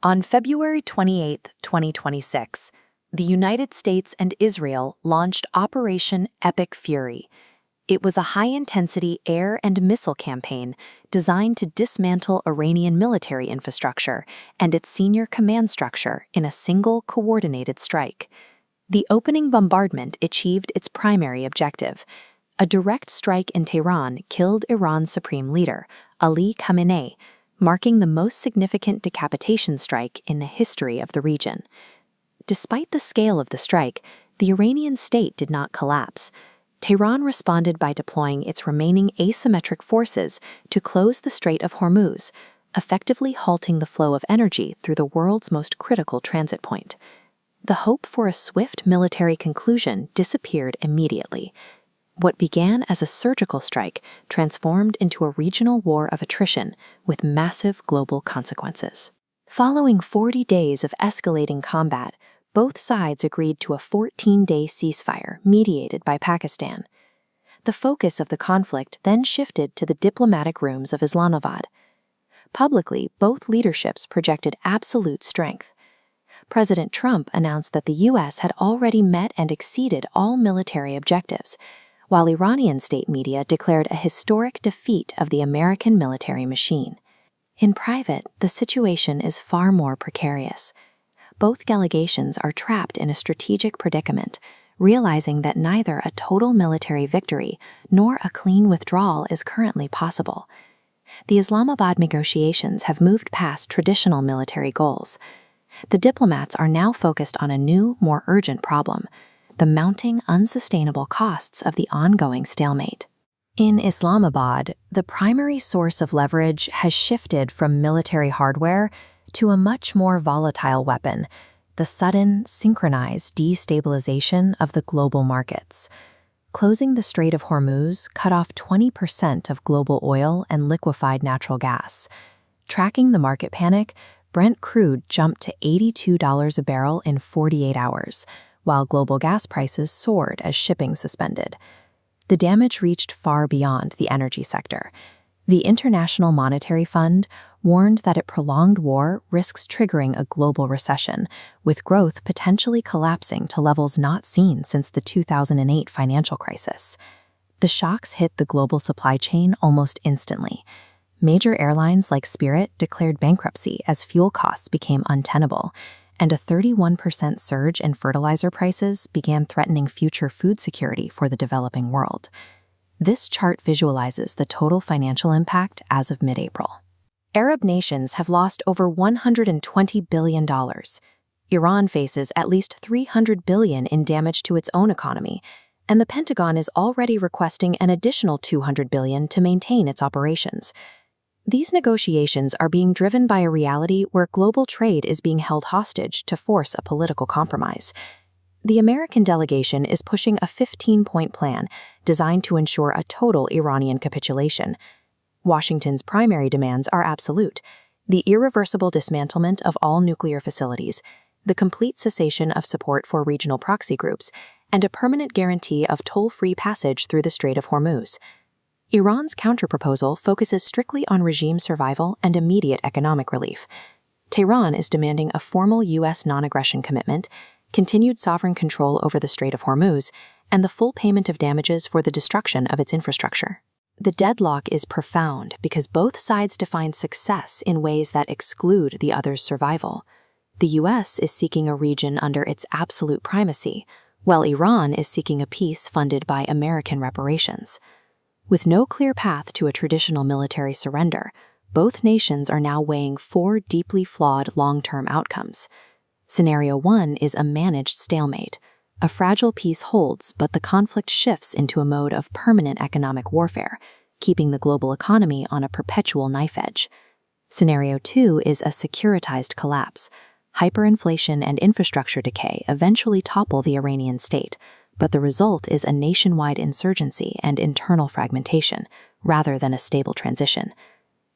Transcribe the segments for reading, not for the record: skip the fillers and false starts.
On February 28, 2026, the United States and Israel launched Operation Epic Fury. It was a high-intensity air and missile campaign designed to dismantle Iranian military infrastructure and its senior command structure in a single coordinated strike. The opening bombardment achieved its primary objective. A direct strike in Tehran killed Iran's supreme leader, Ali Khamenei, marking the most significant decapitation strike in the history of the region. Despite the scale of the strike, the Iranian state did not collapse. Tehran responded by deploying its remaining asymmetric forces to close the Strait of Hormuz, effectively halting the flow of energy through the world's most critical transit point. The hope for a swift military conclusion disappeared immediately. What began as a surgical strike transformed into a regional war of attrition with massive global consequences. Following 40 days of escalating combat, both sides agreed to a 14-day ceasefire mediated by Pakistan. The focus of the conflict then shifted to the diplomatic rooms of Islamabad. Publicly, both leaderships projected absolute strength. President Trump announced that the U.S. had already met and exceeded all military objectives, while Iranian state media declared a historic defeat of the American military machine. In private, the situation is far more precarious. Both delegations are trapped in a strategic predicament, realizing that neither a total military victory nor a clean withdrawal is currently possible. The Islamabad negotiations have moved past traditional military goals. The diplomats are now focused on a new, more urgent problem: the mounting unsustainable costs of the ongoing stalemate. In Islamabad, the primary source of leverage has shifted from military hardware to a much more volatile weapon: the sudden, synchronized destabilization of the global markets. Closing the Strait of Hormuz cut off 20% of global oil and liquefied natural gas. Tracking the market panic, Brent crude jumped to $82 a barrel in 48 hours, while global gas prices soared as shipping suspended. The damage reached far beyond the energy sector. The International Monetary Fund warned that a prolonged war risks triggering a global recession, with growth potentially collapsing to levels not seen since the 2008 financial crisis. The shocks hit the global supply chain almost instantly. Major airlines like Spirit declared bankruptcy as fuel costs became untenable, and a 31% surge in fertilizer prices began threatening future food security for the developing world. This chart visualizes the total financial impact as of mid-April. Arab nations have lost over $120 billion. Iran faces at least $300 billion in damage to its own economy, and the Pentagon is already requesting an additional $200 billion to maintain its operations. These negotiations are being driven by a reality where global trade is being held hostage to force a political compromise. The American delegation is pushing a 15-point plan designed to ensure a total Iranian capitulation. Washington's primary demands are absolute: the irreversible dismantlement of all nuclear facilities, the complete cessation of support for regional proxy groups, and a permanent guarantee of toll-free passage through the Strait of Hormuz. Iran's counterproposal focuses strictly on regime survival and immediate economic relief. Tehran is demanding a formal U.S. non-aggression commitment, continued sovereign control over the Strait of Hormuz, and the full payment of damages for the destruction of its infrastructure. The deadlock is profound because both sides define success in ways that exclude the other's survival. The U.S. is seeking a region under its absolute primacy, while Iran is seeking a peace funded by American reparations. With no clear path to a traditional military surrender, both nations are now weighing four deeply flawed long-term outcomes. Scenario 1 is a managed stalemate. A fragile peace holds, but the conflict shifts into a mode of permanent economic warfare, keeping the global economy on a perpetual knife edge. Scenario 2 is a securitized collapse. Hyperinflation and infrastructure decay eventually topple the Iranian state, but the result is a nationwide insurgency and internal fragmentation, rather than a stable transition.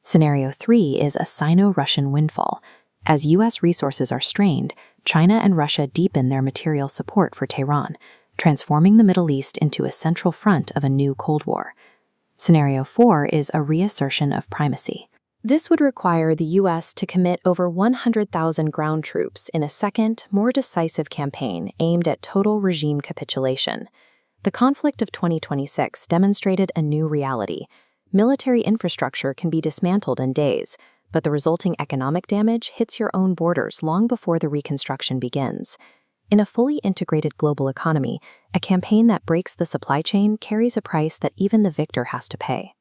Scenario 3 is a Sino-Russian windfall. As U.S. resources are strained, China and Russia deepen their material support for Tehran, transforming the Middle East into a central front of a new Cold War. Scenario 4 is a reassertion of primacy. This would require the U.S. to commit over 100,000 ground troops in a second, more decisive campaign aimed at total regime capitulation. The conflict of 2026 demonstrated a new reality. Military infrastructure can be dismantled in days, but the resulting economic damage hits your own borders long before the reconstruction begins. In a fully integrated global economy, a campaign that breaks the supply chain carries a price that even the victor has to pay.